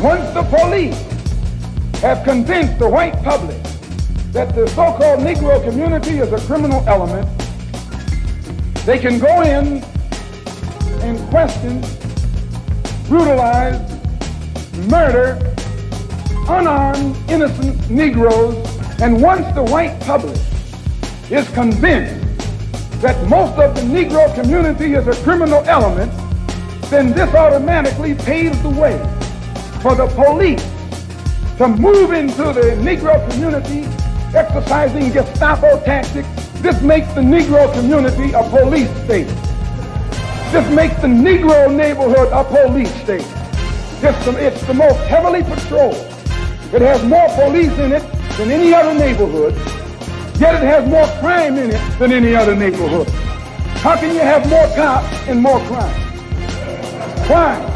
Once the police have convinced the white public that the so-called Negro community is a criminal element, they can go in and question, brutalize, murder unarmed, innocent Negroes. And once the white public is convinced that most of the Negro community is a criminal element, then this automatically paves the way for the police to move into the Negro community exercising Gestapo tactics. This makes the Negro community a police state. This makes the Negro neighborhood a police state. It's the most heavily patrolled. It has more police in it than any other neighborhood, yet it has more crime in it than any other neighborhood. How can you have more cops and more crime? Why?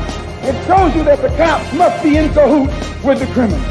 It shows you that the cops must be in cahoots with the criminals.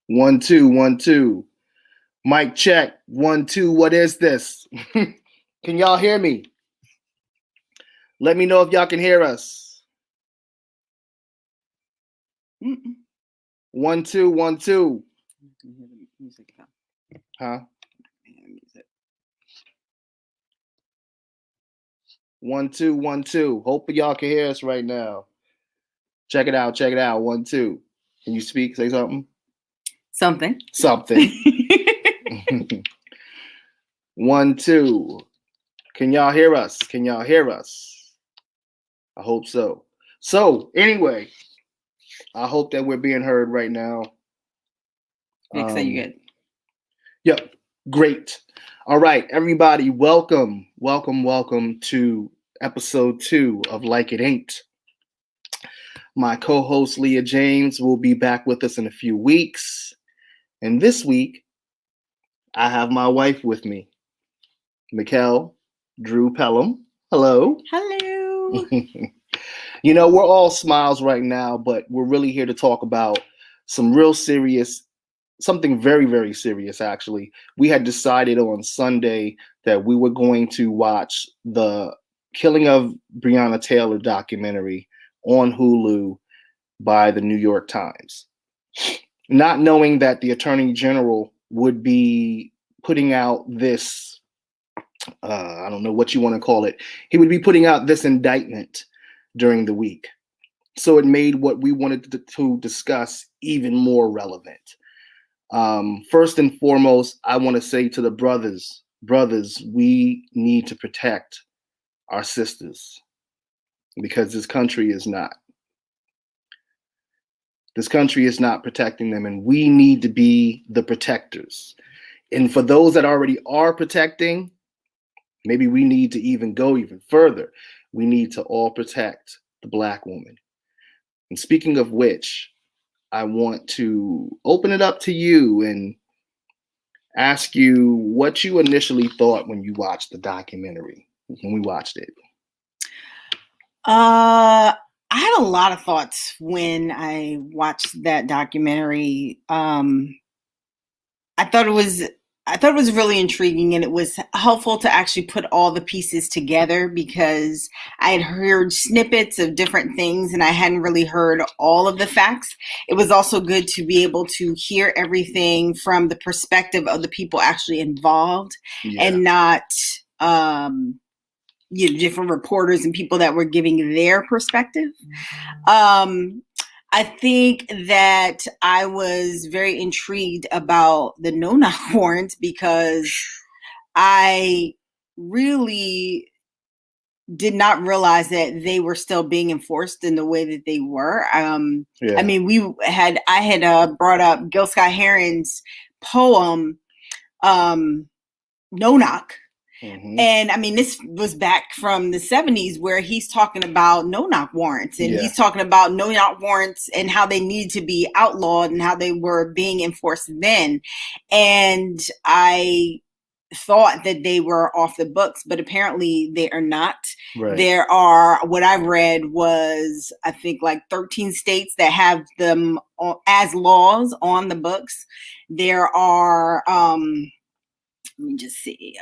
One, two, 1, 2. Mic check. 1, 2. What is this? Can y'all hear me? Let me know if y'all can hear us. 1, 2, 1, 2. Huh? 1, 2, 1, 2. Hope y'all can hear us right now. Check it out. Check it out. 1, 2. Can you speak? Say something. Something. 1, 2. Can y'all hear us? Can y'all hear us? I hope so. So anyway, I hope that we're being heard right now. Nick, say you good. Yep. Great. All right, everybody, welcome to episode 2 of Like It Ain't. My co-host Leah James will be back with us in a few weeks. And this week, I have my wife with me, Mikelle Drew-Pellum. Hello. Hello. You know, we're all smiles right now, but we're really here to talk about some real serious, something very, very serious, actually. We had decided on Sunday that we were going to watch the Killing of Breonna Taylor documentary on Hulu by the New York Times, not knowing that the Attorney General would be putting out this, I don't know what you want to call it. He would be putting out this indictment during the week. So it made what we wanted to discuss even more relevant. First and foremost, I want to say to the brothers, we need to protect our sisters because this country is not. This country is not protecting them, and we need to be the protectors. And for those that already are protecting, maybe we need to even go even further. We need to all protect the Black woman. And speaking of which, I want to open it up to you and ask you what you initially thought when you watched the documentary, when we watched it. I had a lot of thoughts when I watched that documentary. I thought it was really intriguing, and it was helpful to actually put all the pieces together because I had heard snippets of different things and I hadn't really heard all of the facts. It was also good to be able to hear everything from the perspective of the people actually involved and not different reporters and people that were giving their perspective. I think that I was very intrigued about the no-knock warrant because I really did not realize that they were still being enforced in the way that they were. I mean, I had brought up Gil Scott-Heron's poem, No Knock. Mm-hmm. And I mean, this was back from the 70s where he's talking about no-knock warrants and he's talking about no-knock warrants and how they need to be outlawed and how they were being enforced then. And I thought that they were off the books, but apparently they are not. Right. There are, what I read was, I think like 13 states that have them as laws on the books. There are, let me just see.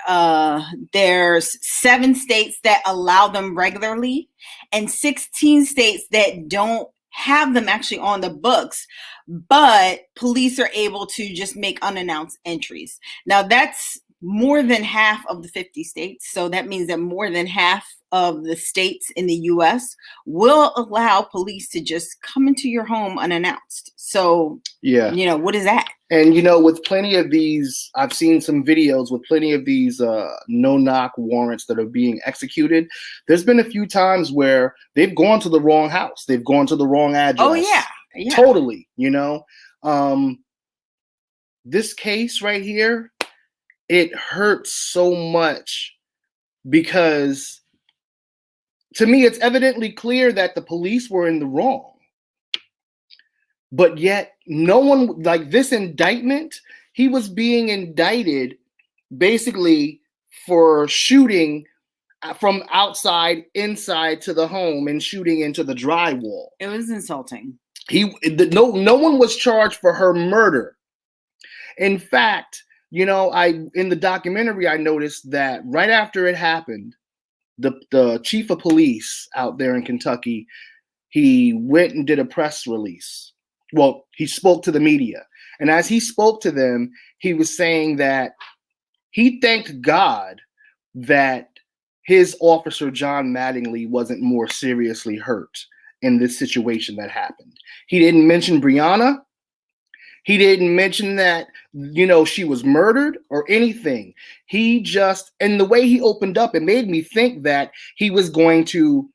There's 7 states that allow them regularly and 16 states that don't have them actually on the books, but police are able to just make unannounced entries. Now that's more than half of the 50 states. So that means that more than half of the states in the US will allow police to just come into your home unannounced. So, what is that? And, with plenty of these, I've seen some videos with plenty of these no-knock warrants that are being executed. There's been a few times where they've gone to the wrong house. They've gone to the wrong address. Oh, yeah. Totally, This case right here, it hurts so much because to me, it's evidently clear that the police were in the wrong. But yet no one, like this indictment, he was being indicted basically for shooting from outside inside to the home and shooting into the drywall. It was insulting. No one was charged for her murder. In fact, in the documentary, I noticed that right after it happened, the chief of police out there in Kentucky, he went and did a press release. Well, he spoke to the media. And as he spoke to them, he was saying that he thanked God that his officer, John Mattingly, wasn't more seriously hurt in this situation that happened. He didn't mention Breonna. He didn't mention that, she was murdered or anything. He just, and the way he opened up, it made me think that he was going to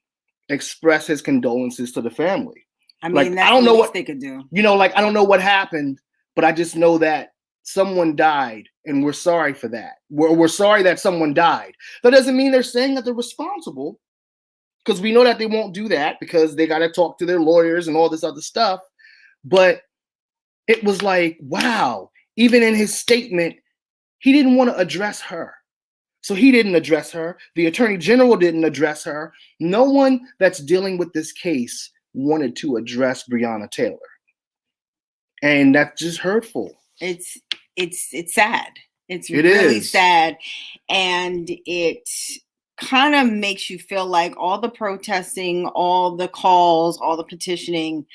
express his condolences to the family. I mean, that's I don't know what they could do. I don't know what happened, but I just know that someone died and we're sorry for that. We're sorry that someone died. That doesn't mean they're saying that they're responsible. because we know that they won't do that because they got to talk to their lawyers and all this other stuff. But it was like, wow, even in his statement, he didn't want to address her. So he didn't address her. The attorney general didn't address her. No one that's dealing with this case wanted to address Breonna Taylor. And that's just hurtful. It's sad. It really is sad. And it kind of makes you feel like all the protesting, all the calls, all the petitioning,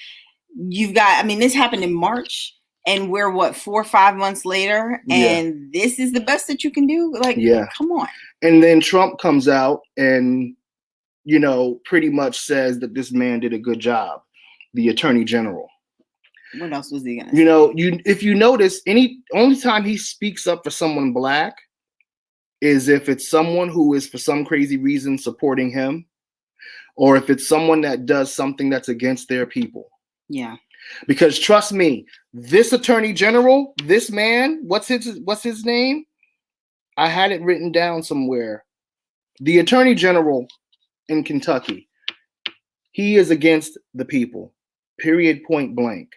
this happened in March. And we're 4 or 5 months later, and this is the best that you can do? Like, come on. And then Trump comes out and, pretty much says that this man did a good job, the attorney general. What else was he gonna say? If you notice, only time he speaks up for someone black is if it's someone who is for some crazy reason supporting him, or if it's someone that does something that's against their people. Yeah. Because trust me, this attorney general, this man, what's his name? I had it written down somewhere. The attorney general in Kentucky, he is against the people, period, point blank.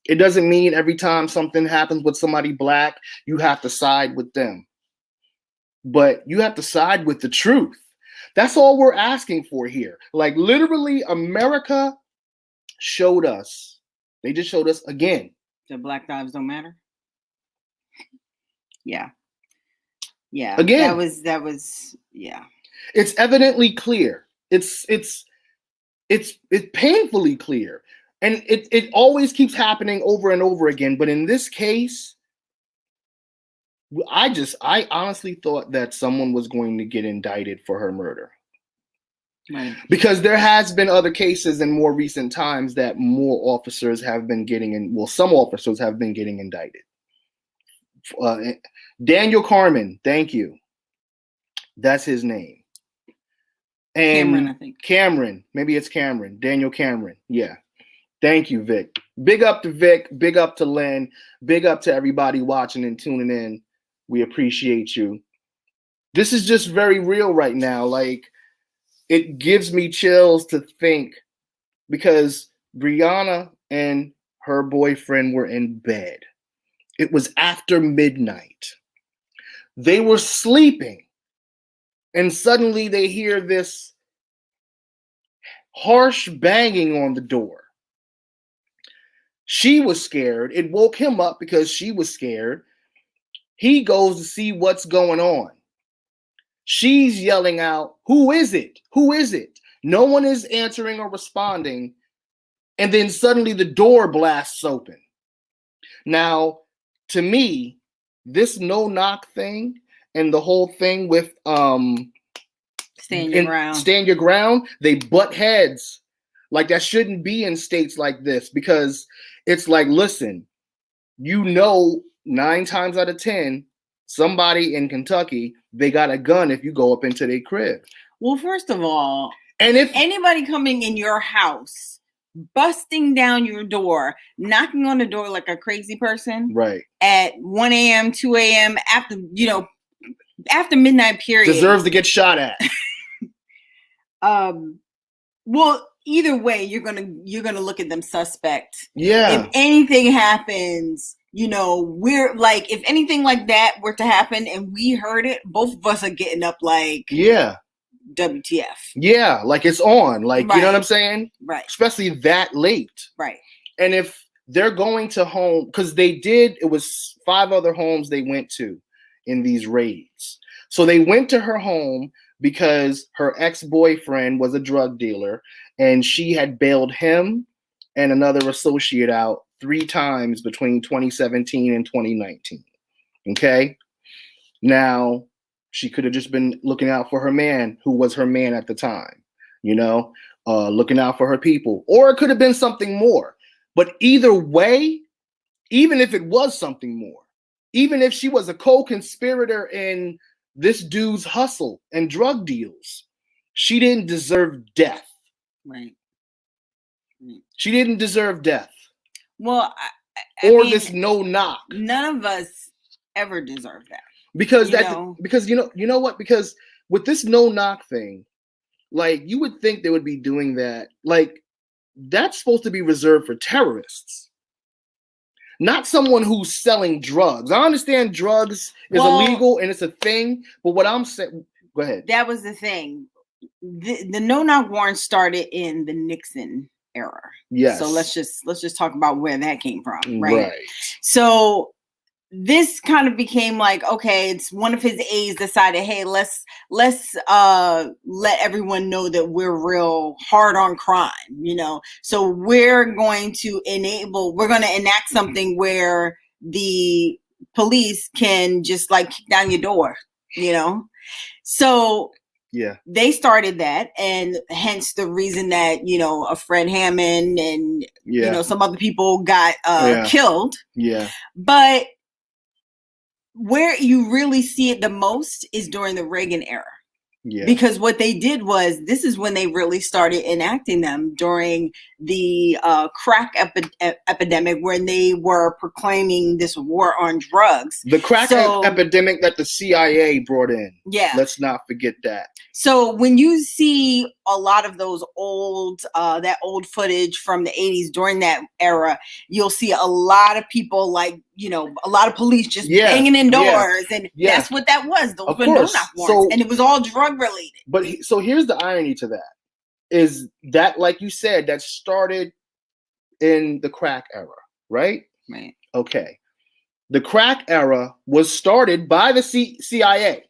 It doesn't mean every time something happens with somebody black, you have to side with them. But you have to side with the truth. That's all we're asking for here. Like literally, America showed us. They just showed us again. That Black lives don't matter. Yeah. Yeah. Again. That was yeah. It's evidently clear. It's painfully clear. And it always keeps happening over and over again. But in this case, I honestly thought that someone was going to get indicted for her murder. Right. Because there has been other cases in more recent times that more officers have been some officers have been getting indicted. Daniel Carmen, thank you. That's his name. And Cameron, I think. Cameron, maybe it's Cameron. Daniel Cameron, yeah. Thank you, Vic. Big up to Vic. Big up to Lynn. Big up to everybody watching and tuning in. We appreciate you. This is just very real right now. Like, it gives me chills to think, because Breonna and her boyfriend were in bed. It was after midnight. They were sleeping. And suddenly they hear this harsh banging on the door. She was scared. It woke him up because she was scared. He goes to see what's going on. She's yelling out, "Who is it? Who is it?" No one is answering or responding. And then suddenly the door blasts open. Now, to me, this no-knock thing and the whole thing with stand your ground, they butt heads. Like, that shouldn't be in states like this, because it's like, listen, 9 times out of 10, somebody in Kentucky, they got a gun if you go up into their crib. Well, first of all, and if anybody coming in your house, busting down your door, knocking on the door like a crazy person, right, at 1 a.m., 2 a.m., after midnight period, deserves to get shot at. Well, either way, you're gonna look at them suspect. Yeah. If anything happens, we're like, if anything like that were to happen and we heard it, both of us are getting up like, yeah, WTF. Yeah, like it's on. Like, right. You know what I'm saying? Right. Especially that late. Right. And if they're going to home, because it was 5 other homes they went to in these raids. So they went to her home because her ex-boyfriend was a drug dealer, and she had bailed him and another associate out 3 times between 2017 and 2019. Okay? Now, she could have just been looking out for her man, who was her man at the time, looking out for her people. Or it could have been something more. But either way, even if it was something more, even if she was a co-conspirator in this dude's hustle and drug deals, she didn't deserve death. Right. She didn't deserve death. Well, or this no knock. None of us ever deserve that. Because you know what? Because with this no knock thing, Like, you would think they would be doing that. Like, that's supposed to be reserved for terrorists, not someone who's selling drugs. I understand drugs is illegal and it's a thing, but what I'm saying, go ahead. That was the thing. The no-knock warrant started in the Nixon era. Yes. So let's just talk about where that came from, right? So this kind of became like, okay, it's one of his aides decided, hey, let's let everyone know that we're real hard on crime, you know. So we're going to enact something where the police can just like kick down your door, you know. So yeah, they started that, and hence the reason that, you know, a Fred Hammond and you know, some other people got killed. Yeah. But where you really see it the most is during the Reagan era. Yeah. Because what they did was, this is when they really started enacting them during the crack epidemic, when they were proclaiming this war on drugs. The crack epidemic that the CIA brought in. Yeah. Let's not forget that. So when you see a lot of those old footage from the 80s during that era, you'll see a lot of people, like, you know, a lot of police just banging in doors. And that's what that was. Those were no-knock warrants. And it was all drug related. But so here's the irony to that, is that, like you said, that started in the crack era, right? Right. Okay. The crack era was started by the CIA.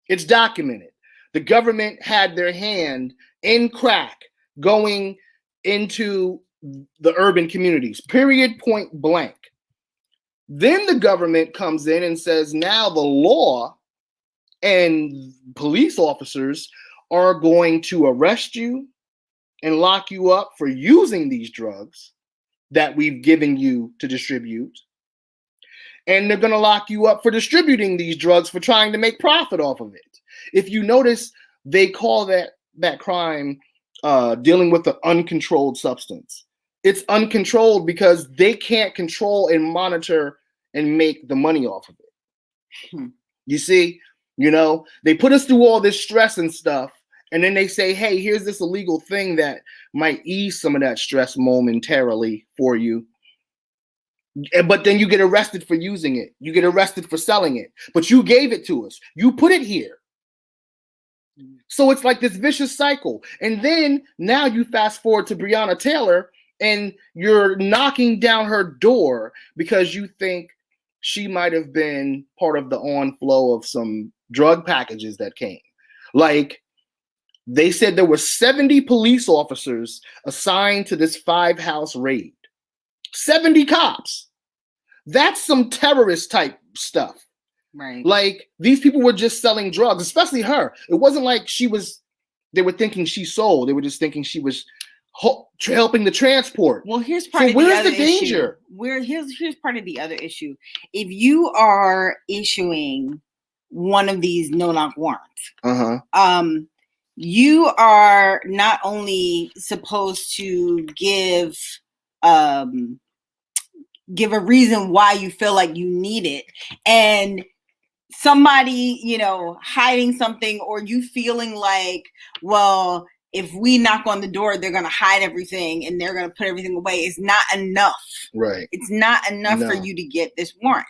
It's documented. The government had their hand in crack going into the urban communities, period, point blank. Then the government comes in and says, now the law and police officers are going to arrest you and lock you up for using these drugs that we've given you to distribute. And they're going to lock you up for distributing these drugs, for trying to make profit off of it. If you notice, they call that crime dealing with an uncontrolled substance. It's uncontrolled because they can't control and monitor and make the money off of it. You see, you know, they put us through all this stress and stuff, and then they say, hey, here's this illegal thing that might ease some of that stress momentarily for you. But then you get arrested for using it. You get arrested for selling it. But you gave it to us. You put it here. So it's like this vicious cycle. And then now you fast forward to Breonna Taylor, and you're knocking down her door because you think she might have been part of the onflow of some drug packages that came. Like, they said there were 70 police officers assigned to this 5-house raid. 70 cops. That's some terrorist type stuff. Right. Like, these people were just selling drugs, especially her. It wasn't like they were thinking she sold. They were just thinking she was helping the transport. Well, here's part of the other danger. Here's part of the other issue. If you are issuing one of these no-knock warrants, you are not only supposed to give a reason why you feel like you need it, and somebody, you know, hiding something, or you feeling like, well, if we knock on the door, they're going to hide everything and they're going to put everything away, is not enough. Right. It's not enough for you to get this warrant.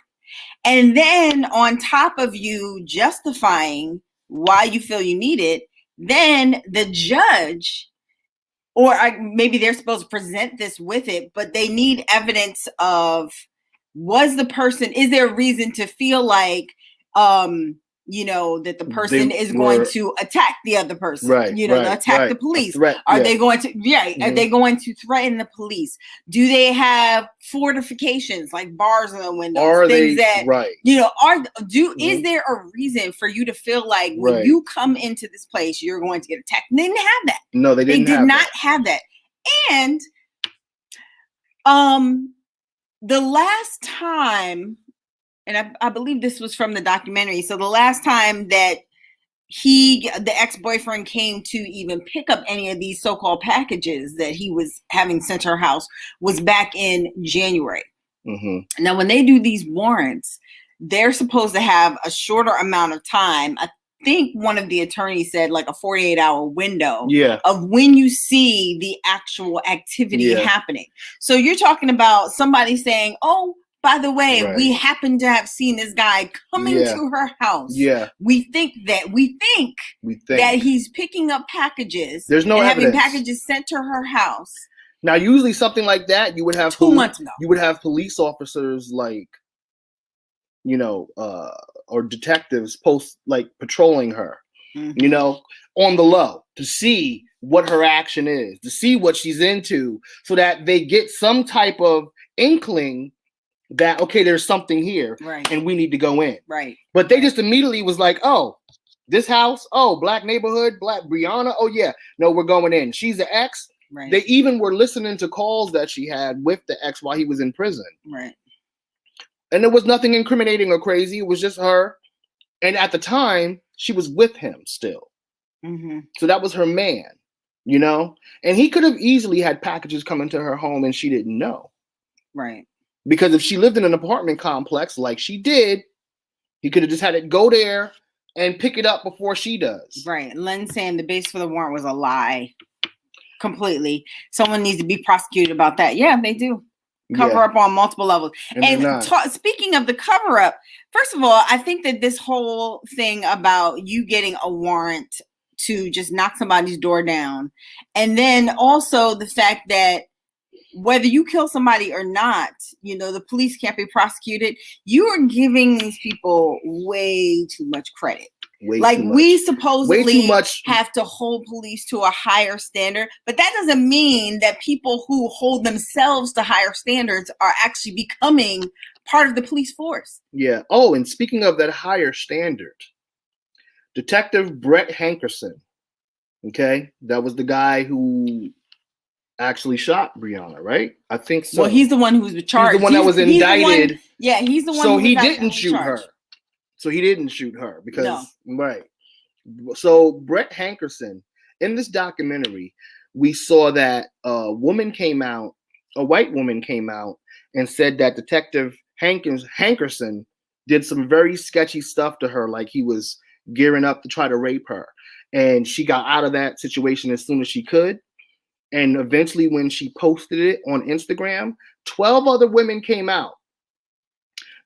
And then on top of you justifying why you feel you need it, then the judge, or maybe they're supposed to present this with it, but they need evidence of, is there a reason to feel like, you know, that the person is going to attack the other person, attack the police. Are they going to, are they going to threaten the police? Do they have fortifications like bars on the windows? Is there a reason for you to feel like when you come into this place, you're going to get attacked? And they didn't have that. No, they didn't. They did not have that. And, the last time, and I believe this was from the documentary. So the last time that the ex-boyfriend came to even pick up any of these so-called packages that he was having sent to her house was back in January. Now, when they do these warrants, they're supposed to have a shorter amount of time, think one of the attorneys said like a 48-hour window Yeah. of when you see the actual activity happening. So you're talking about somebody saying, oh, by the way, we happen to have seen this guy coming to her house. Yeah. We think that he's picking up packages. There's no and evidence. having packages sent to her house. Now, usually something like that, you would have 2 months ago. You would have police officers like, you know, or detectives patrolling her, you know, on the low to see what her action is, to see what she's into, so that they get some type of inkling that, okay, there's something here and we need to go in. Right. But they just immediately was like, oh, this house, oh, black neighborhood, black Breonna, oh yeah, no, we're going in. She's the ex. Right. They even were listening to calls that she had with the ex while he was in prison. Right. And there was nothing incriminating or crazy. It was just her. And at the time, she was with him still. So that was her man, you know? And he could have easily had packages coming to her home and she didn't know. Right. Because if she lived in an apartment complex like she did, he could have just had it go there and pick it up before she does. Right. Len saying the base for the warrant was a lie. Completely. Someone needs to be prosecuted about that. Yeah, they do. Cover up on multiple levels. And speaking of the cover up, first of all, I think that this whole thing about you getting a warrant to just knock somebody's door down, and then also the fact that whether you kill somebody or not, you know, the police can't be prosecuted. You are giving these people way too much credit. We supposedly have to hold police to a higher standard, but that doesn't mean that people who hold themselves to higher standards are actually becoming part of the police force. Yeah. Oh, and speaking of that higher standard, Detective Brett Hankerson, okay, that was the guy who actually shot Breonna, right? I think so. Well, he's the one who was charged. He's the one that was indicted. He's the one. So he didn't shoot her. So he didn't shoot her because So Brett Hankerson, in this documentary, we saw that a white woman came out and said that Detective Hankerson did some very sketchy stuff to her, like he was gearing up to try to rape her. And she got out of that situation as soon as she could. And eventually when she posted it on Instagram, 12 other women came out.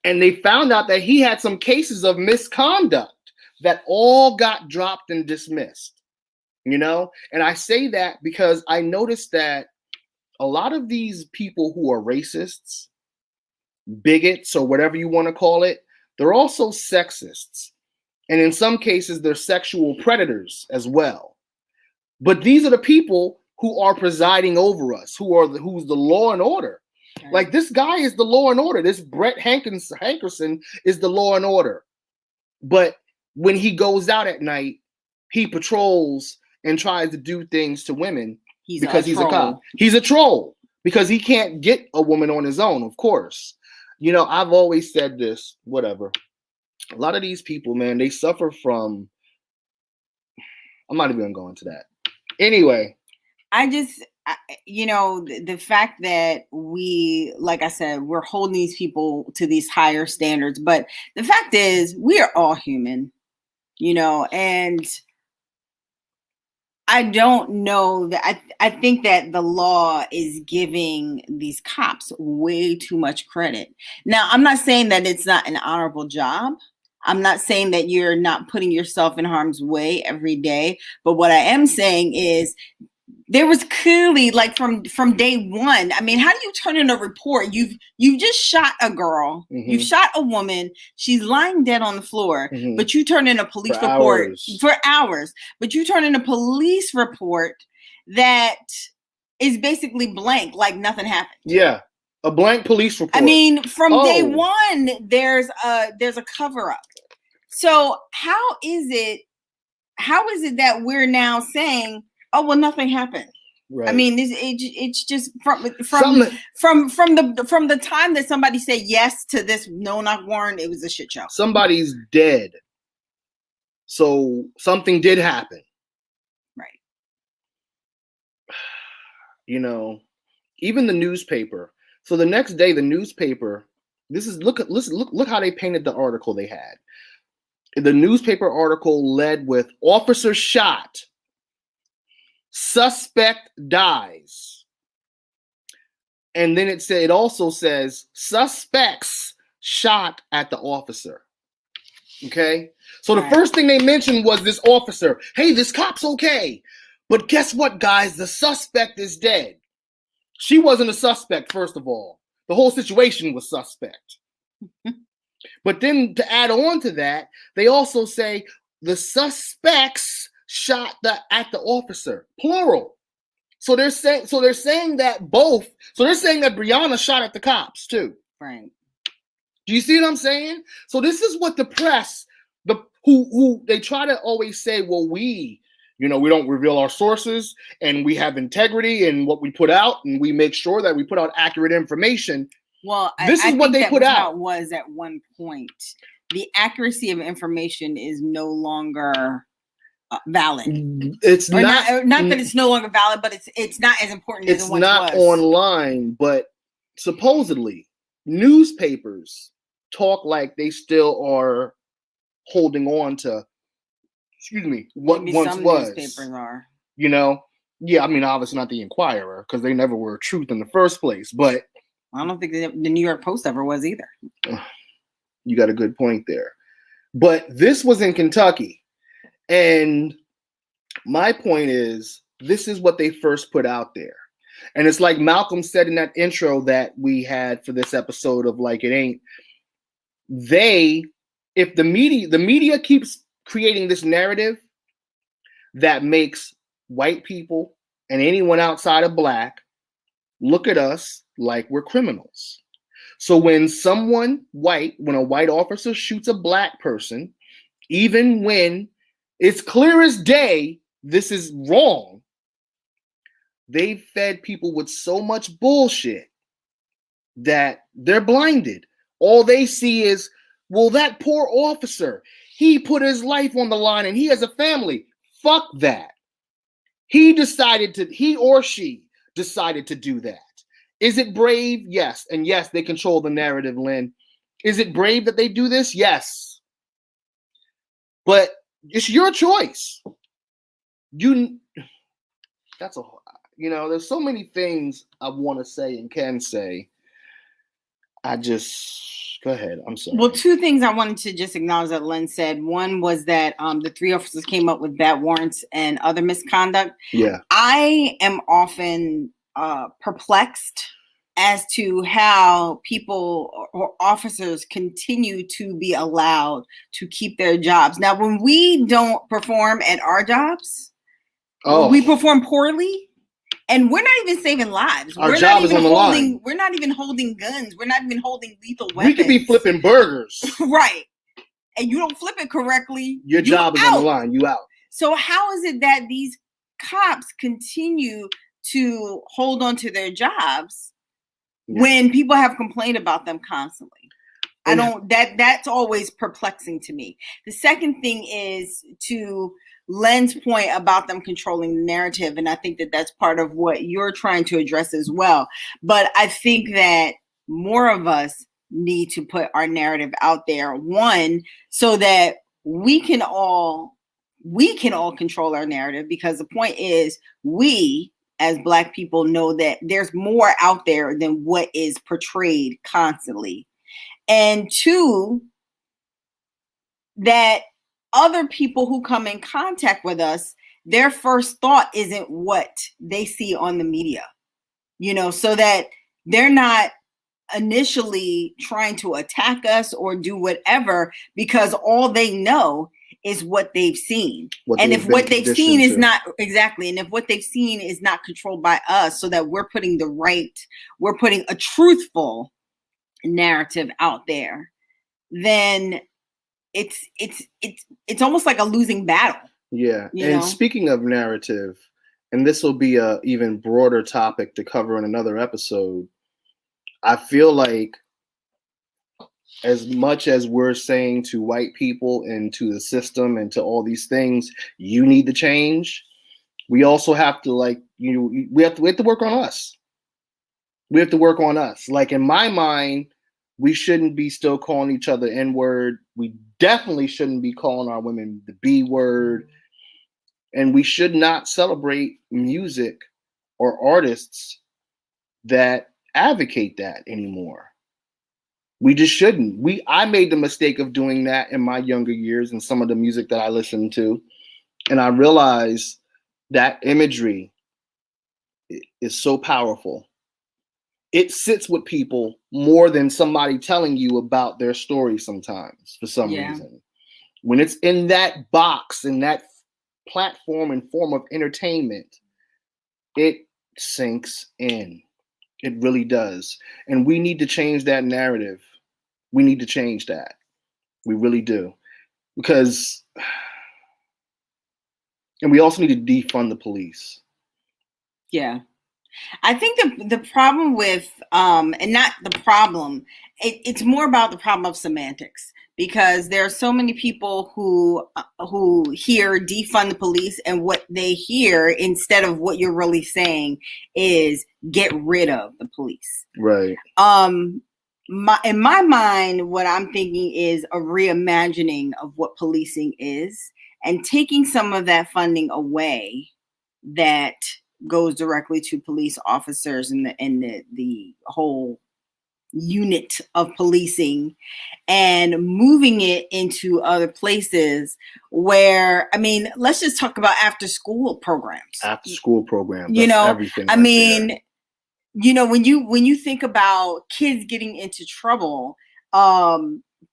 And they found out that he had some cases of misconduct that all got dropped and dismissed, you know? And I say that because I noticed that a lot of these people who are racists, bigots, or whatever you want to call it, they're also sexists. And in some cases, they're sexual predators as well. But these are the people who are presiding over us, who's the law and order. Right. Like this guy is the law and order. This Brett Hankerson is the law and order. But when he goes out at night, he patrols and tries to do things to women because he's a cop. He's a troll because he can't get a woman on his own, of course. You know, I've always said this, whatever. A lot of these people, man, they suffer from, I'm not even going to go into that. Anyway. You know, the fact that we, like I said, we're holding these people to these higher standards, but the fact is we are all human, you know, and I don't know that I think that the law is giving these cops way too much credit. Now, I'm not saying that it's not an honorable job. I'm not saying that you're not putting yourself in harm's way every day. But what I am saying is there was clearly, like from day one. I mean, how do you turn in a report? You've just shot a girl. Mm-hmm. You've shot a woman. She's lying dead on the floor. Mm-hmm. But you turn in a police report for hours. But you turn in a police report that is basically blank, like nothing happened. Yeah, a blank police report. I mean, from day one, there's a cover up. So how is it that we're now saying, oh well, nothing happened? Right. I mean, it's just from the time that somebody said yes to this no-knock warrant, it was a shit show. Somebody's dead, so something did happen. Right. You know, even the newspaper. So the next day, the newspaper. Look how they painted the article they had. The newspaper article led with officer shot, suspect dies. And then it also says suspects shot at the officer. Okay? So the first thing they mentioned was this officer. Hey, this cop's okay. But guess what, guys? The suspect is dead. She wasn't a suspect, first of all. The whole situation was suspect. But then to add on to that, they also say the suspects shot at the officer, plural. So they're saying that both. So they're saying that Breonna shot at the cops too. Right. Do you see what I'm saying? So this is what the press, who they try to always say, well, we don't reveal our sources and we have integrity in what we put out and we make sure that we put out accurate information. Well, this is what they put out. How it was at one point. The accuracy of information is no longer valid. It's not that it's no longer valid, but it's not as important as it once was. It's not online, but supposedly newspapers talk like they still are holding on to, what Maybe once some was. Newspapers are. Yeah, I mean, obviously not the Inquirer because they never were truth in the first place, but I don't think the New York Post ever was either. You got a good point there. But this was in Kentucky. And my point is, this is what they first put out there. And it's like Malcolm said in that intro that we had for this episode of Like It Ain't. If the media keeps creating this narrative that makes white people and anyone outside of black look at us like we're criminals. So when a white officer shoots a black person, even when it's clear as day this is wrong, they've fed people with so much bullshit that they're blinded. All they see is, well, that poor officer, he put his life on the line and he has a family. Fuck that. He or she decided to do that. Is it brave? Yes. And yes, they control the narrative, Lynn. Is it brave that they do this? Yes. But it's your choice. There's so many things I want to say and can say. Go ahead. I'm sorry. Well, two things I wanted to just acknowledge that Len said. One was that the 3 officers came up with bad warrants and other misconduct. Yeah. I am often perplexed as to how people or officers continue to be allowed to keep their jobs. Now, when we don't perform at our jobs, we perform poorly. And we're not even saving lives. Our job is on the line. We're not even holding guns. We're not even holding lethal weapons. We could be flipping burgers. Right. And you don't flip it correctly. Your job is on the line. You out. So how is it that these cops continue to hold on to their jobs when people have complained about them constantly? That's always perplexing to me. The second thing is to Len's point about them controlling the narrative. And I think that that's part of what you're trying to address as well. But I think that more of us need to put our narrative out there. One, so that we can all control our narrative, because the point is we as Black people know that there's more out there than what is portrayed constantly. And two, that other people who come in contact with us, their first thought isn't what they see on the media, so that they're not initially trying to attack us or do whatever, because all they know is what they've seen. And if what they've seen is not controlled by us, so that we're putting a truthful narrative out there, then it's almost like a losing battle. Yeah. And speaking of narrative, and this will be a even broader topic to cover in another episode, I feel like as much as we're saying to white people and to the system and to all these things, you need to change, we also have to we have to work on us. We have to work on us. Like, in my mind, We shouldn't be still calling each other N-word. We definitely shouldn't be calling our women the B-word. And we should not celebrate music or artists that advocate that anymore. We just shouldn't. I made the mistake of doing that in my younger years and some of the music that I listened to. And I realized that imagery is so powerful. It sits with people more than somebody telling you about their story sometimes for some reason. When it's in that box, in that platform and form of entertainment, it sinks in. It really does. And we need to change that narrative. We need to change that. We really do. Because, and we also need to defund the police. Yeah. I think the problem with, and not the problem, it's more about the problem of semantics, because there are so many people who hear defund the police, and what they hear instead of what you're really saying is get rid of the police. Right. In my mind, what I'm thinking is a reimagining of what policing is, and taking some of that funding away that goes directly to police officers and the whole unit of policing, and moving it into other places where, I mean, let's just talk about after school programs. After school programs, you know, everything. I mean, you know, when you think about kids getting into trouble,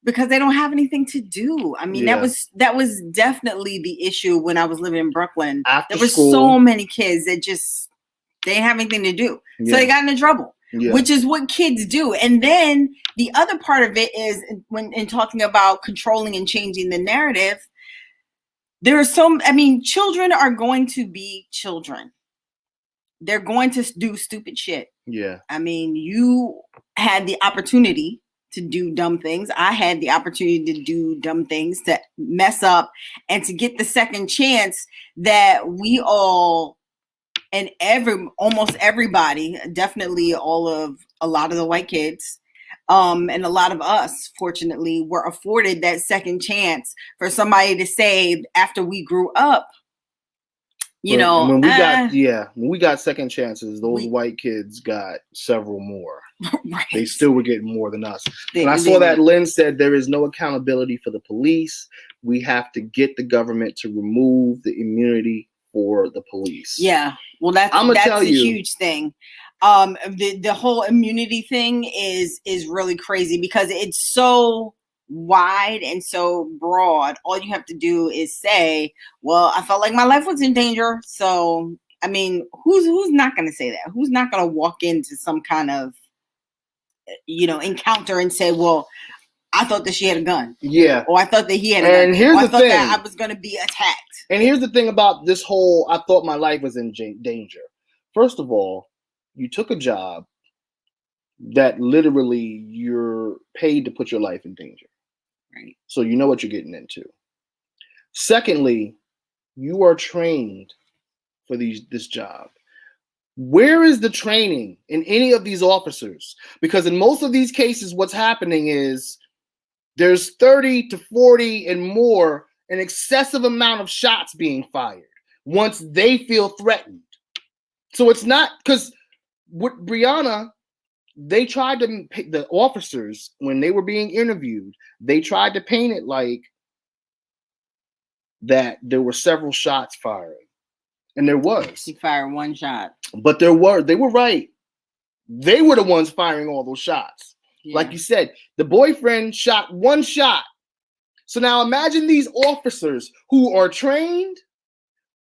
because they don't have anything to do. I mean, that was definitely the issue when I was living in Brooklyn. There were so many kids that just, they didn't have anything to do. So they got into trouble, which is what kids do. And then the other part of it is, when in talking about controlling and changing the narrative, there are children are going to be children. They're going to do stupid shit. Yeah. I mean, you had the opportunity to do dumb things. I had the opportunity to do dumb things, to mess up, and to get the second chance that we all, and almost everybody, definitely a lot of the white kids, and a lot of us, fortunately, were afforded that second chance for somebody to say after we grew up. When we got second chances, those white kids got several more. Right. They still were getting more than us. And I saw that Lynn said there is no accountability for the police. We have to get the government to remove the immunity for the police. Yeah. Well, that's a huge thing. The whole immunity thing is really crazy, because it's so wide and so broad. All you have to do is say, well, I felt like my life was in danger. So, I mean, who's not going to say that? Who's not going to walk into some kind of, encounter and say, well, I thought that she had a gun. Yeah. Or I thought that he had a gun. And here's the thing. That I was going to be attacked. And here's the thing about this whole, I thought my life was in danger. First of all, you took a job that literally you're paid to put your life in danger. Right. So you know what you're getting into. Secondly, you are trained for this job. Where is the training in any of these officers? Because in most of these cases, what's happening is there's 30 to 40 and more, an excessive amount of shots being fired once they feel threatened. So it's not, because with Breonna, they tried to, the officers, when they were being interviewed, they tried to paint it like that there were several shots firing. And there was. He fired one shot. But they were right. They were the ones firing all those shots. Yeah. Like you said, the boyfriend shot one shot. So now imagine these officers who are trained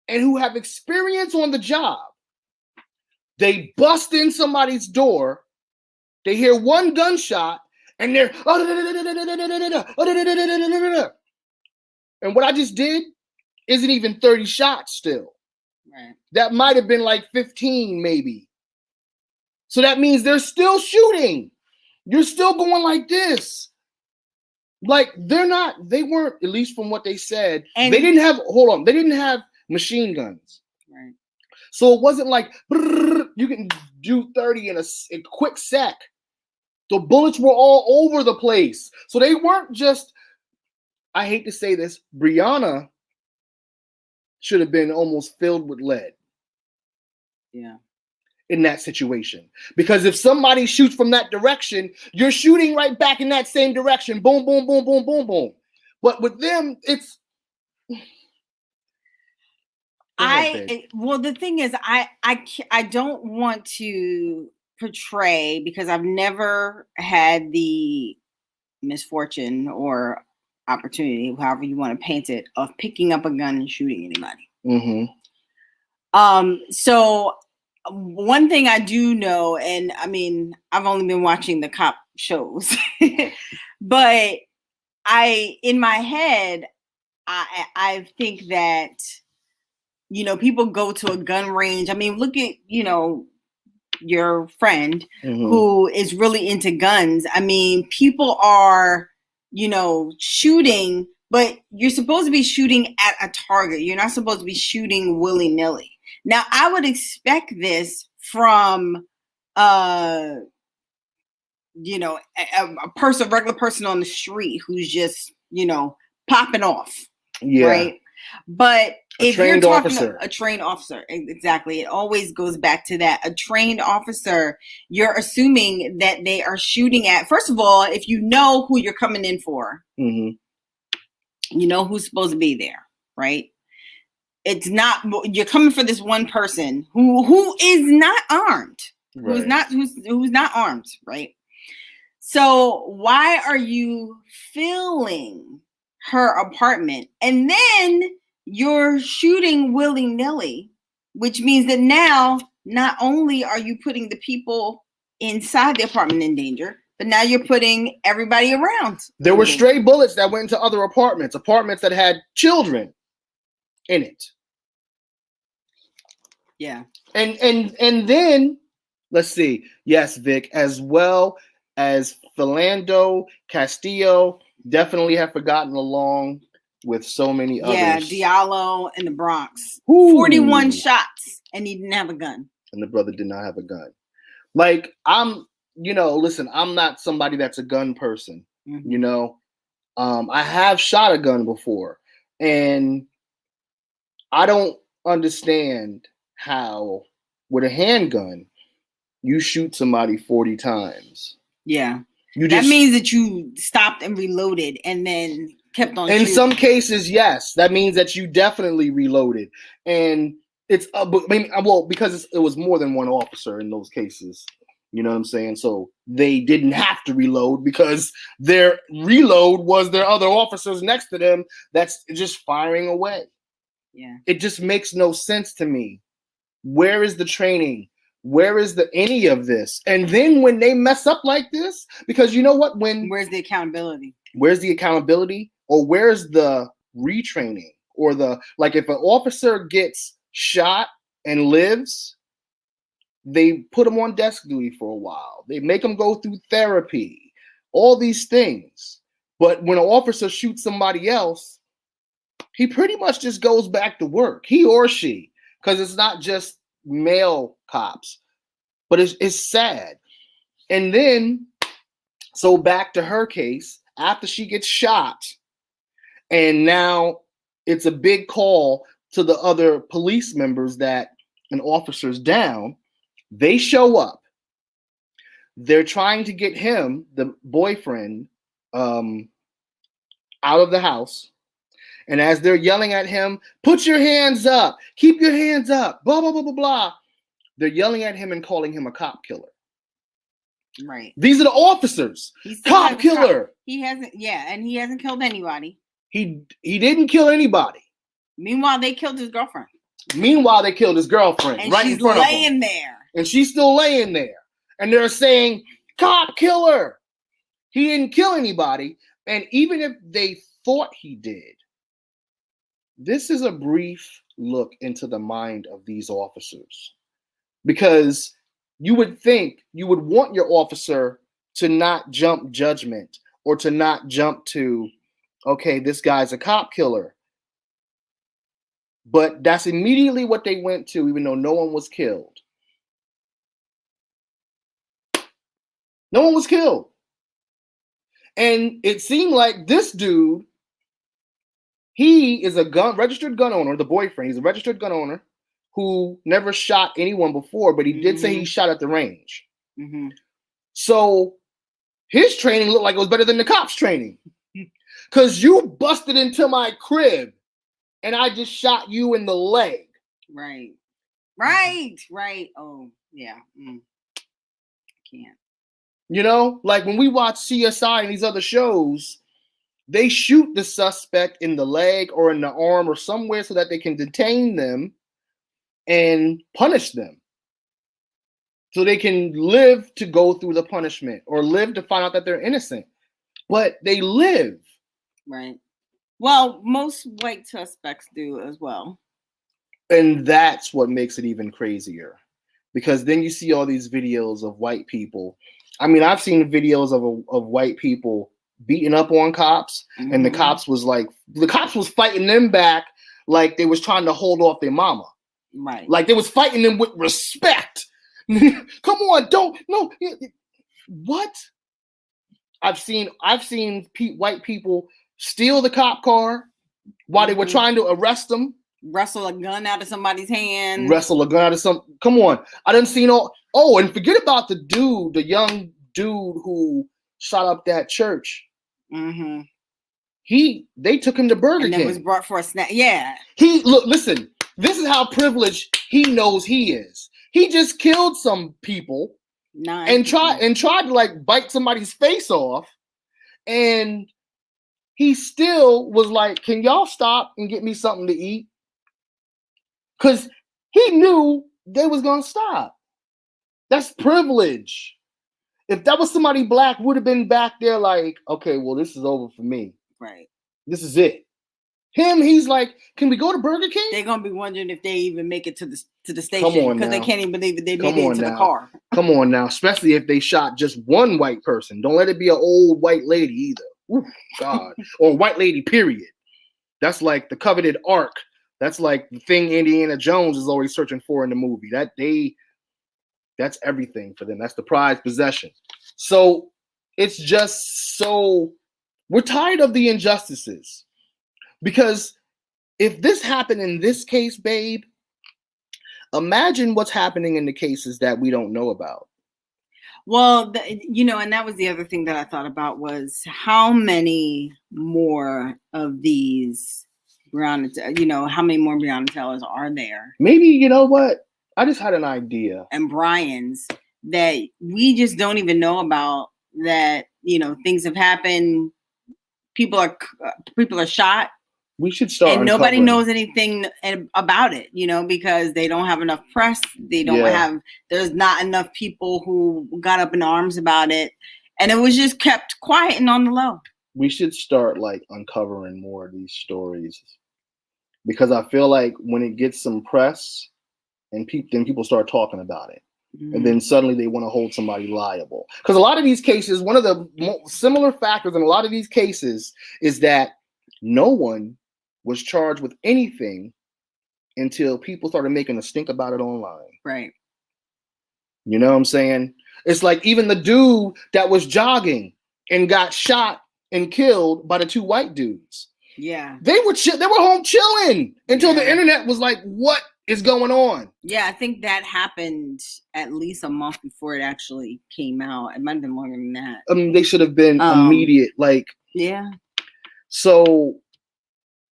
and who have experience on the job. They bust in somebody's door. They hear one gunshot and they're, and what I just did isn't even 30 shots still. Right. That might have been like 15 maybe. So that means they're still shooting. You're still going like this. Like they weren't, at least from what they said, they didn't have machine guns. Right. So it wasn't like you can do 30 in a quick sec. The bullets were all over the place. So they weren't just, I hate to say this, Breonna should have been almost filled with lead. Yeah. In that situation. Because if somebody shoots from that direction, you're shooting right back in that same direction. Boom, boom, boom, boom, boom, boom. But with them, it's... Well, the thing is, I don't want to portray, because I've never had the misfortune or opportunity, however you want to paint it, of picking up a gun and shooting anybody. So one thing I do know, and I mean, I've only been watching the cop shows, but in my head, I think that, people go to a gun range. I mean, look at, your friend who is really into guns. I mean, people are, shooting, but you're supposed to be shooting at a target. You're not supposed to be shooting willy-nilly. Now, I would expect this from, a regular person on the street who's just, popping off. Yeah. Right. But if you're talking a trained officer, exactly. It always goes back to that. A trained officer, you're assuming that they are shooting at, first of all, if you know who you're coming in for, you know who's supposed to be there, right? It's not, you're coming for this one person who is not armed, who's not armed, right? So why are you filling her apartment? And then you're shooting willy-nilly, which means that now not only are you putting the people inside the apartment in danger, but now you're putting everybody around. There were stray bullets that went into other apartments that had children in it. Yeah. And then, let's see. Yes, Vic, as well as Philando Castillo, definitely have forgotten along with so many others. Yeah, Diallo in the Bronx. Ooh. 41 shots, and he didn't have a gun. And the brother did not have a gun. Like, listen, I'm not somebody that's a gun person, I have shot a gun before, and I don't understand how, with a handgun, you shoot somebody 40 times. Yeah. That means that you stopped and reloaded and then kept on shooting. In some cases, yes. That means that you definitely reloaded. And it's, because it was more than one officer in those cases. You know what I'm saying? So they didn't have to reload because their reload was their other officers next to them that's just firing away. Yeah. It just makes no sense to me. Where is the training? Where is any of this? And then when they mess up like this, because you know what? Where's the accountability? Where's the accountability? Or where's the retraining? Or if an officer gets shot and lives, they put him on desk duty for a while. They make him go through therapy, all these things. But when an officer shoots somebody else, he pretty much just goes back to work, he or she, because it's not just male cops, but it's sad. And then, so back to her case, after she gets shot, and now it's a big call to the other police members that an officer's down. They show up. They're trying to get him, the boyfriend, out of the house. And as they're yelling at him, put your hands up, keep your hands up, blah, blah, blah, blah, blah. They're yelling at him and calling him a cop killer. Right. These are the officers. Cop killer. He hasn't killed anybody. He didn't kill anybody. Meanwhile, they killed his girlfriend. And right in front of him. Laying there. And she's still laying there. And they're saying, cop killer. He didn't kill anybody. And even if they thought he did, this is a brief look into the mind of these officers. Because you would think, you would want your officer to not jump judgment or to not jump to, okay, this guy's a cop killer. But that's immediately what they went to, even though no one was killed. No one was killed. And it seemed like this dude, he is a registered gun owner, the boyfriend. He's a registered gun owner who never shot anyone before, but he did say he shot at the range. Mm-hmm. So his training looked like it was better than the cops' training. Because you busted into my crib and I just shot you in the leg. Right. Oh, yeah. Can't. You know, like when we watch CSI and these other shows, they shoot the suspect in the leg or in the arm or somewhere so that they can detain them and punish them. So they can live to go through the punishment or live to find out that they're innocent. But they live. Right. Well, most white suspects do as well. And that's what makes it even crazier. Because then you see all these videos of white people. I mean, I've seen videos of white people beating up on cops, and the cops was fighting them back like they was trying to hold off their mama. Right. Like they was fighting them with respect. Come on, no. What? I've seen white people steal the cop car while they were trying to arrest them. Wrestle a gun out of somebody's hand. Come on. I done seen all. Oh, and forget about the young dude who shot up that church. Mm-hmm. They took him to Burger King. And was brought for a snack. Yeah. Listen, this is how privileged he knows he is. He just killed some people and tried to like bite somebody's face off. And he still was like, can y'all stop and get me something to eat? Because he knew they was going to stop. That's privilege. If that was somebody black, would have been back there like, okay, well, this is over for me. Right. This is it. Him, he's like, can we go to Burger King? They're going to be wondering if they even make it to the station because they can't even believe that they made it into the car. Come on now, especially if they shot just one white person. Don't let it be an old white lady either. Ooh, God. Or white lady, period. That's like the coveted ark. That's like the thing Indiana Jones is always searching for in the movie. That's everything for them. That's the prized possession. So it's just we're tired of the injustices. Because if this happened in this case, babe, imagine what's happening in the cases that we don't know about. Well, and that was the other thing that I thought about was how many more of these how many more Breonna Taylors are there? Maybe, you know what? I just had an idea. And Brian's that we just don't even know about, that, things have happened. People are shot. We should start. And nobody knows anything about it, because they don't have enough press. They don't there's not enough people who got up in arms about it. And it was just kept quiet and on the low. We should start like uncovering more of these stories. Because I feel like when it gets some press and then people start talking about it. And then suddenly they want to hold somebody liable. Because a lot of these cases, one of the similar factors in a lot of these cases is that no one was charged with anything until people started making a stink about it online. Right. You know what I'm saying? It's like even the dude that was jogging and got shot and killed by the two white dudes. Yeah. They were home chilling until the internet was like, what is going on? Yeah, I think that happened at least a month before it actually came out. It might have been longer than that. They should have been immediate. Like, yeah. So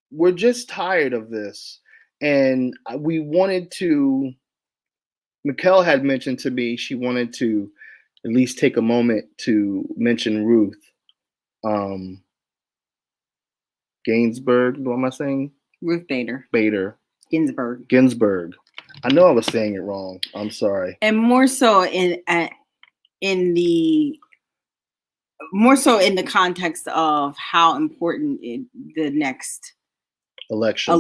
we're just tired of this. And we wanted to, Mikelle had mentioned to me, she wanted to at least take a moment to mention Ruth. Gainsbourg, what am I saying? Ruth Bader. Ginsburg. I know I was saying it wrong. I'm sorry. And more so in the context of how important the next election.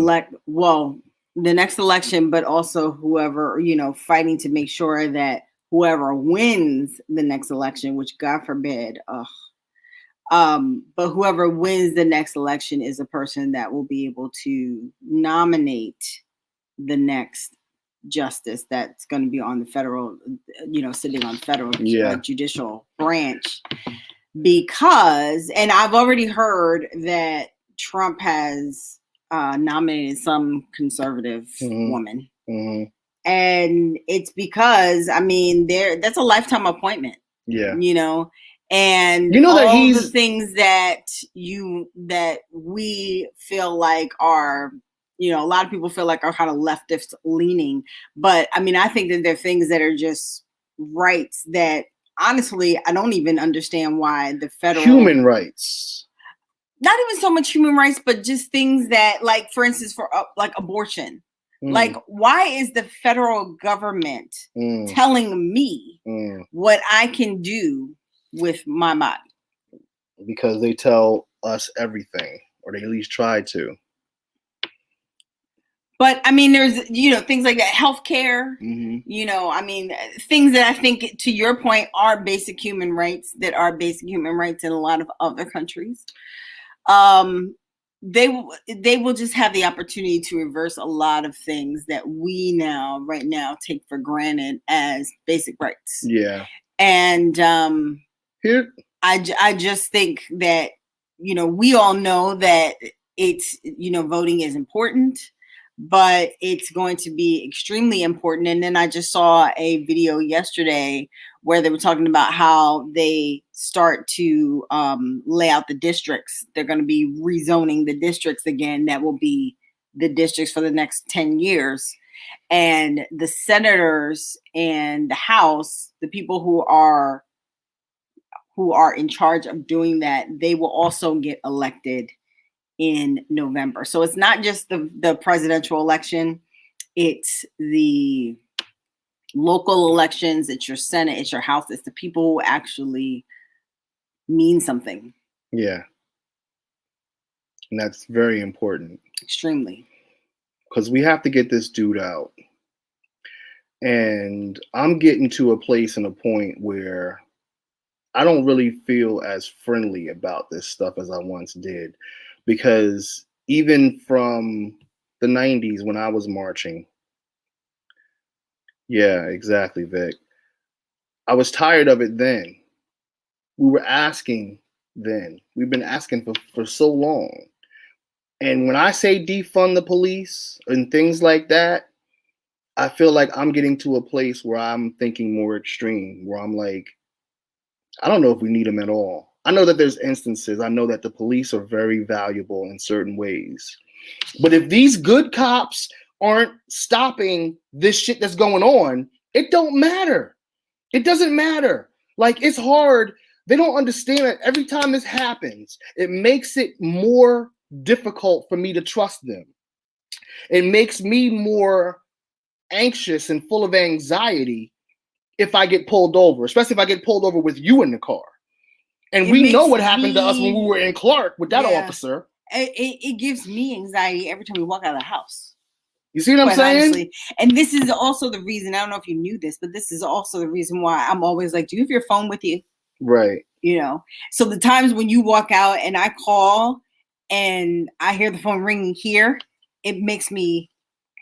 The next election, but also whoever, fighting to make sure that whoever wins the next election, which God forbid, but whoever wins the next election is a person that will be able to nominate the next justice that's going to be on the federal, sitting on federal judicial branch. Because, and I've already heard that Trump has nominated some conservative woman. Mm-hmm. And it's because, that's a lifetime appointment. Yeah. And that all the things that we feel like are, a lot of people feel like are kind of leftist leaning. But I think that there are things that are just rights that, honestly, I don't even understand why the federal human rights, not even so much human rights, but just things that, like, for instance, for like abortion, like, why is the federal government telling me what I can do with my body? Because they tell us everything, or they at least try to. But there's, things like that, healthcare, things that I think, to your point, are basic human rights that are basic human rights in a lot of other countries. They will just have the opportunity to reverse a lot of things that we right now take for granted as basic rights. Yeah. And I just think that, we all know that it's, voting is important, but it's going to be extremely important. And then I just saw a video yesterday where they were talking about how they start to lay out the districts. They're going to be rezoning the districts again. That will be the districts for the next 10 years. And the senators and the House, the people who are in charge of doing that, they will also get elected in November. So it's not just the presidential election, it's the local elections, it's your Senate, it's your House, it's the people who actually mean something. Yeah. And that's very important. Extremely. Because we have to get this dude out. And I'm getting to a place and a point where I don't really feel as friendly about this stuff as I once did. Because even from the 90s when I was marching, yeah, exactly, Vic. I was tired of it then. We were asking then. We've been asking for so long. And when I say defund the police and things like that, I feel like I'm getting to a place where I'm thinking more extreme, where I'm like, I don't know if we need them at all. I know that there's instances. I know that the police are very valuable in certain ways. But if these good cops aren't stopping this shit that's going on, it don't matter. It doesn't matter. Like, it's hard. They don't understand that every time this happens, it makes it more difficult for me to trust them. It makes me more anxious and full of anxiety if I get pulled over, especially if I get pulled over with you in the car. And we know what happened to us when we were in Clark with that officer. It gives me anxiety every time we walk out of the house. You see what I'm saying? Honestly. And this is also the reason, I don't know if you knew this, but this is also the reason why I'm always like, do you have your phone with you? Right. So the times when you walk out and I call and I hear the phone ringing here, it makes me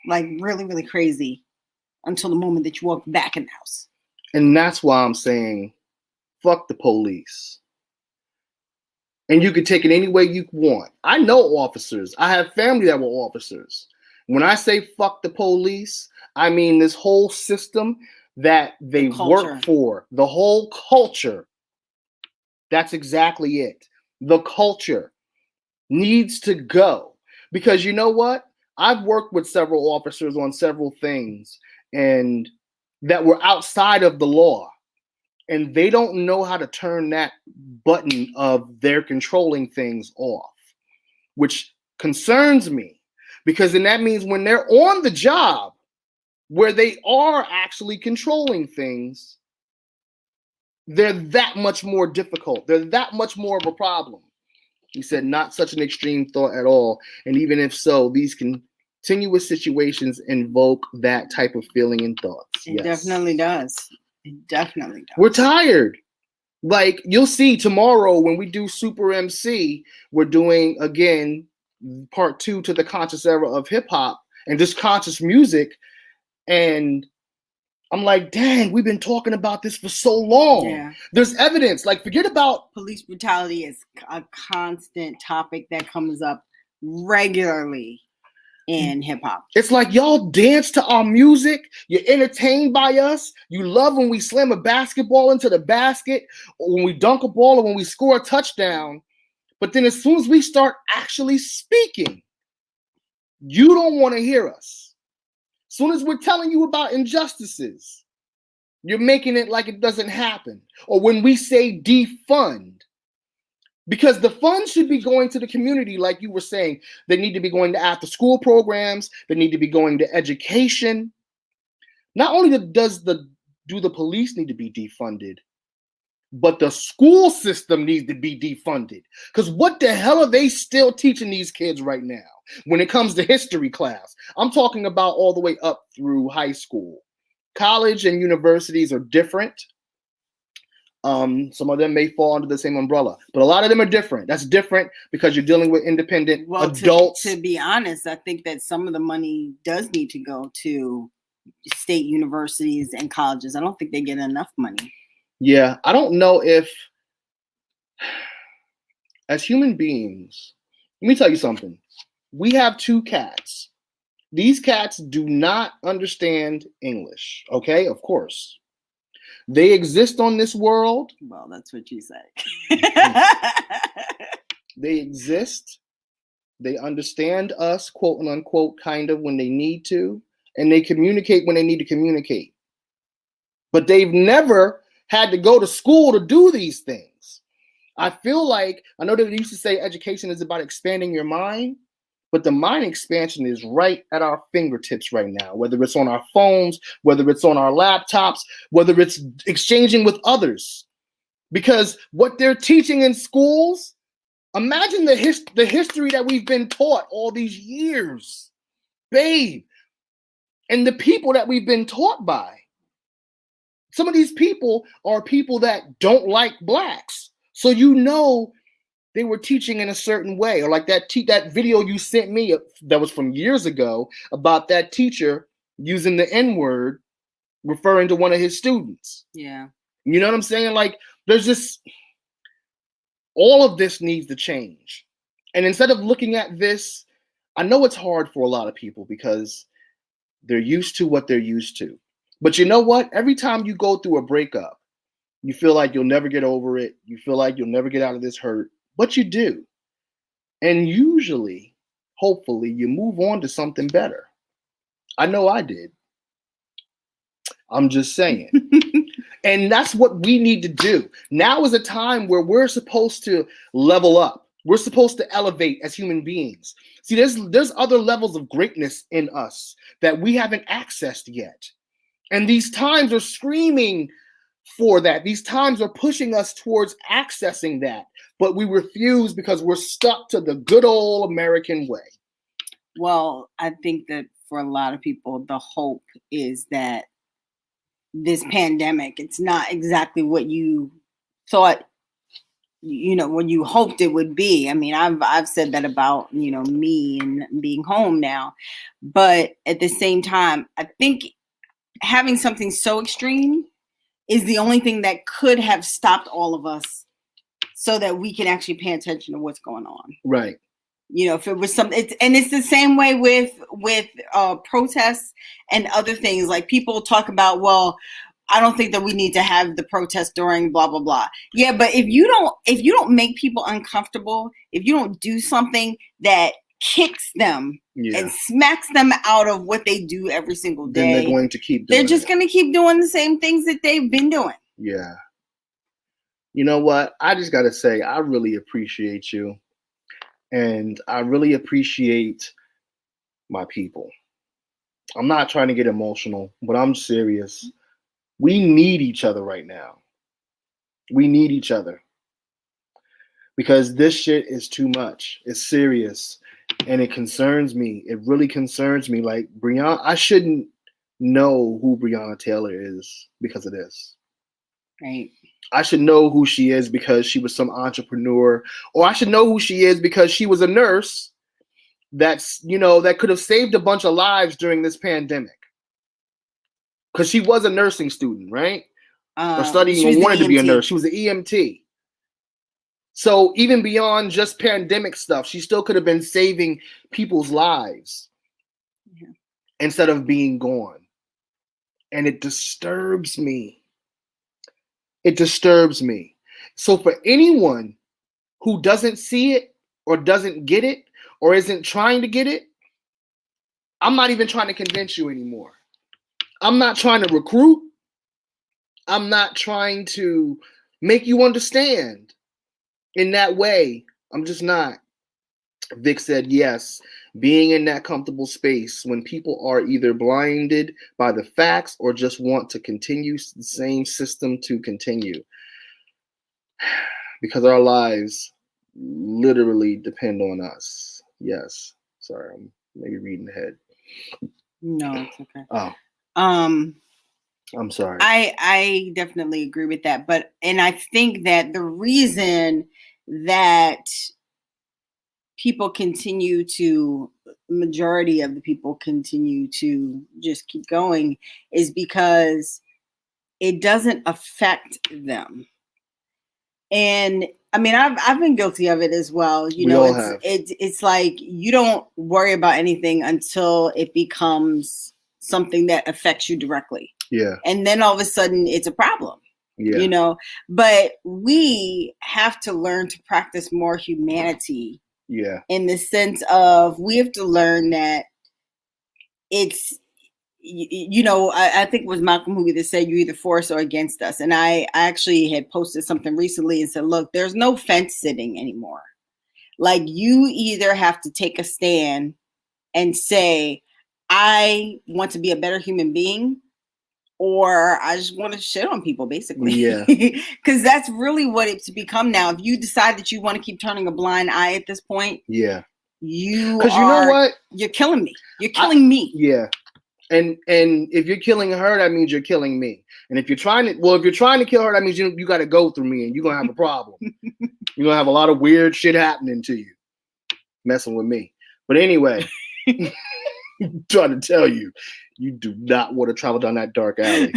like really, really crazy until the moment that you walk back in the house. And that's why I'm saying, fuck the police. And you can take it any way you want. I know officers. I have family that were officers. When I say fuck the police, I mean this whole system that they work for. The whole culture. That's exactly it. The culture needs to go. Because you know what? I've worked with several officers on several things and that were outside of the law. And they don't know how to turn that button of their controlling things off, which concerns me, because then that means when they're on the job where they are actually controlling things, they're that much more difficult. They're that much more of a problem. He said, not such an extreme thought at all. And even if so, these continuous situations invoke that type of feeling and thoughts. It definitely does. It definitely does. We're tired. Like, you'll see tomorrow when we do Super MC, we're doing, again, part 2 to the conscious era of hip hop and just conscious music. And I'm like, dang, we've been talking about this for so long. Yeah. There's evidence. Like, forget about police brutality is a constant topic that comes up regularly in hip hop. It's like y'all dance to our music. You're entertained by us. You love when we slam a basketball into the basket, or when we dunk a ball, or when we score a touchdown. But then as soon as we start actually speaking, you don't want to hear us. As soon as we're telling you about injustices, you're making it like it doesn't happen. Or when we say defund, because the funds should be going to the community, like you were saying. They need to be going to after school programs. They need to be going to education. Not only do the police need to be defunded, but the school system needs to be defunded. Because what the hell are they still teaching these kids right now when it comes to history class? I'm talking about all the way up through high school. College and universities are different. Some of them may fall under the same umbrella, but a lot of them are different. That's different because you're dealing with independent adults. To be honest, I think that some of the money does need to go to state universities and colleges. I don't think they get enough money. Yeah, I don't know if, as human beings, let me tell you something. We have 2 cats. These cats do not understand English, okay? Of course. They exist on this world. Well, that's what you say. They exist. They understand us, quote and unquote, kind of when they need to, and they communicate when they need to communicate. But they've never had to go to school to do these things. I feel like, I know they used to say education is about expanding your mind, but the mind expansion is right at our fingertips right now, whether it's on our phones, whether it's on our laptops, whether it's exchanging with others. Because what they're teaching in schools, imagine the history that we've been taught all these years, babe, and the people that we've been taught by. Some of these people are people that don't like blacks. So you know they were teaching in a certain way. Or like that video you sent me that was from years ago about that teacher using the N-word, referring to one of his students. Yeah. You know what I'm saying? Like, there's just, all of this needs to change. And instead of looking at this, I know it's hard for a lot of people because they're used to what they're used to. But you know what? Every time you go through a breakup, you feel like you'll never get over it. You feel like you'll never get out of this hurt. But you do. And usually, hopefully, you move on to something better. I know I did. I'm just saying. And that's what we need to do. Now is a time where we're supposed to level up. We're supposed to elevate as human beings. See, there's other levels of greatness in us that we haven't accessed yet. And these times are screaming for that. These times are pushing us towards accessing that. But we refuse because we're stuck to the good old American way. Well, I think that for a lot of people, the hope is that this pandemic, it's not exactly what you thought, when you hoped it would be. I mean, I've said that about, me and being home now. But at the same time, I think having something so extreme is the only thing that could have stopped all of us so that we can actually pay attention to what's going on. Right. If it was something, it's the same way with protests and other things. Like, people talk about, well, I don't think that we need to have the protest during blah, blah, blah. Yeah, but if you don't make people uncomfortable, if you don't do something that kicks them and smacks them out of what they do every single day, then they're going to keep doing They're just going to keep doing the same things that they've been doing. Yeah. You know what? I just got to say, I really appreciate you. And I really appreciate my people. I'm not trying to get emotional, but I'm serious. We need each other right now. We need each other. Because this shit is too much. It's serious. And it concerns me. It really concerns me. Like, I shouldn't know who Breonna Taylor is because of this. Right. I should know who she is because she was some entrepreneur, or I should know who she is because she was a nurse that could have saved a bunch of lives during this pandemic. because she was a nursing student, right? Or studying she was or wanted to be a EMT. nurse. She was an EMT. So even beyond just pandemic stuff, she still could have been saving people's lives instead of being gone. And it disturbs me. It disturbs me. So for anyone who doesn't see it or doesn't get it or isn't trying to get it, I'm not even trying to convince you anymore. I'm not trying to recruit. I'm not trying to make you understand in that way. I'm just not. Vic said, yes, being in that comfortable space when people are either blinded by the facts or just want to continue the same system to continue. Because our lives literally depend on us. Yes. Sorry, I'm maybe reading ahead. No, it's okay. Oh. I'm sorry. I definitely agree with that. And I think that the reason that majority of the people continue to just keep going is because it doesn't affect them. And I mean, I've been guilty of it as well. It's like you don't worry about anything until it becomes something that affects you directly. Yeah. And then all of a sudden it's a problem. Yeah. But we have to learn to practice more humanity. Yeah. In the sense of we have to learn that it's, I think it was Malcolm who either said you're either for us or against us. And I actually had posted something recently and said, look, there's no fence sitting anymore. Like you either have to take a stand and say, I want to be a better human being, or I just want to shit on people, basically. Yeah. Because that's really what it's become now. If you decide that you want to keep turning a blind eye at this point, yeah, because you know what? You're killing me. You're killing me. Yeah. And if you're killing her, that means you're killing me. And if you're trying to kill her, that means you got to go through me and you're going to have a problem. You're going to have a lot of weird shit happening to you. Messing with me. But anyway, I'm trying to tell you, you do not want to travel down that dark alley.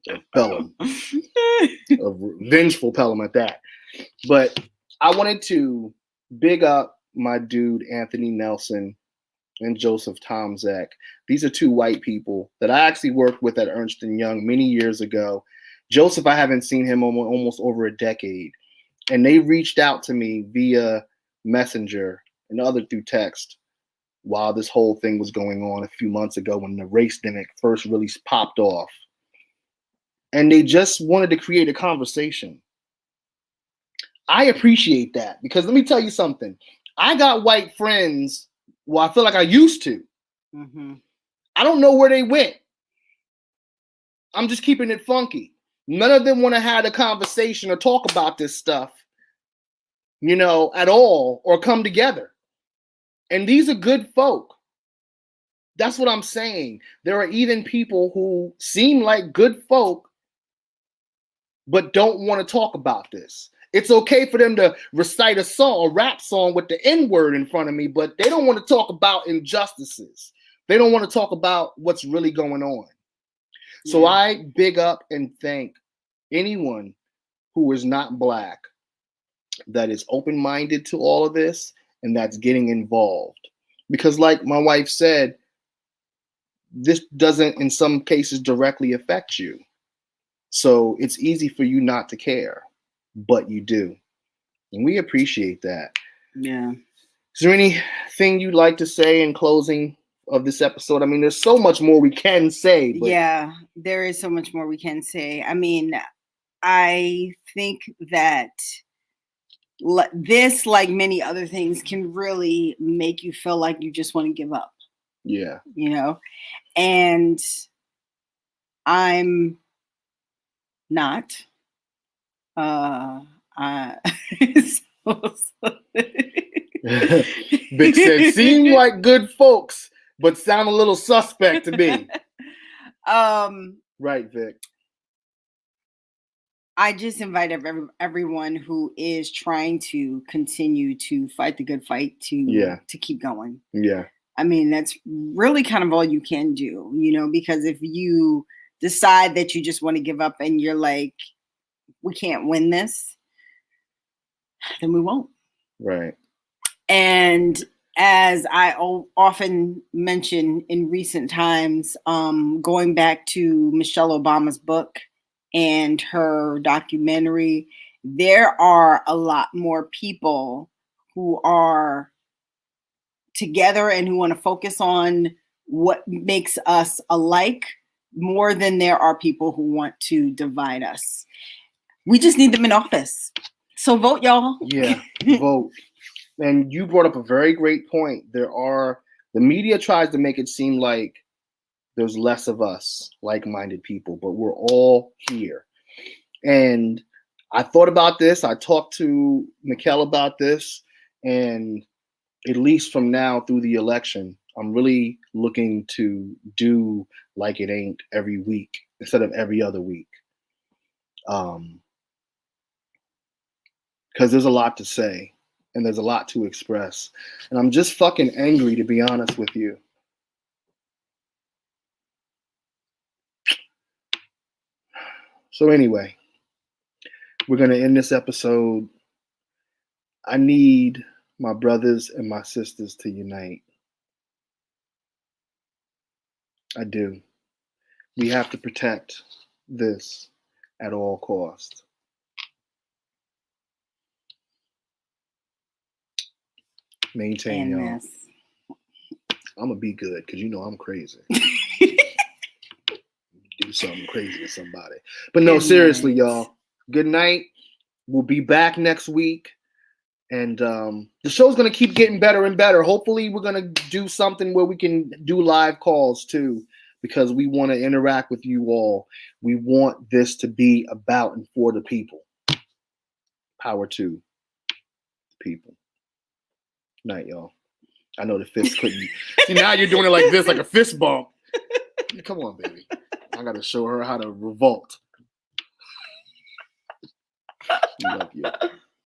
Of Pellum. Of vengeful Pellum at that. But I wanted to big up my dude, Anthony Nelson, and Joseph Tomzak. These are two white people that I actually worked with at Ernst & Young many years ago. Joseph, I haven't seen him almost over a decade. And they reached out to me via Messenger and other through text while this whole thing was going on a few months ago when the race demic first really popped off. And they just wanted to create a conversation. I appreciate that because let me tell you something. I got white friends, well, I feel like I used to. Mm-hmm. I don't know where they went. I'm just keeping it funky. None of them want to have a conversation or talk about this stuff, at all, or come together. And these are good folk. That's what I'm saying. There are even people who seem like good folk, but don't want to talk about this. It's okay for them to recite a rap song with the N-word in front of me, but they don't want to talk about injustices. They don't want to talk about what's really going on. Yeah. So I big up and thank anyone who is not Black that is open-minded to all of this and that's getting involved. Because like my wife said, this doesn't in some cases directly affect you. So it's easy for you not to care, but you do. And we appreciate that. Yeah. Is there anything you'd like to say in closing of this episode? I mean, there's so much more we can say. But... Yeah, there is so much more we can say. I mean, I think that this, like many other things, can really make you feel like you just want to give up. Yeah. And I'm not. Vic said, seem like good folks, but sound a little suspect to me. Right, Vic. I just invite everyone who is trying to continue to fight the good fight to keep going. Yeah. I mean, that's really kind of all you can do, because if you decide that you just want to give up and you're like, we can't win this, then we won't. Right. And as I often mention in recent times, going back to Michelle Obama's book and her documentary, there are a lot more people who are together and who want to focus on what makes us alike more than there are people who want to divide us. We just need them in office. So vote, y'all. Yeah, vote. And you brought up a very great point. The media tries to make it seem like there's less of us like-minded people, but we're all here. And I thought about this. I talked to Mikelle about this, and at least from now through the election, I'm really looking to do like it ain't every week instead of every other week. Because there's a lot to say and there's a lot to express. And I'm just fucking angry, to be honest with you. So anyway, we're going to end this episode. I need my brothers and my sisters to unite. I do. We have to protect this at all costs. Maintain, y'all. Yes. I'm going to be good because I'm crazy. Do something crazy to somebody. But no, seriously, y'all. Good night. We'll be back next week. And the show's going to keep getting better and better. Hopefully, we're going to do something where we can do live calls too, because we want to interact with you all. We want this to be about and for the people. Power to the people. Night, y'all. I know the fist couldn't. See, now you're doing it like this, like a fist bump. Come on, baby. I got to show her how to revolt. Love you.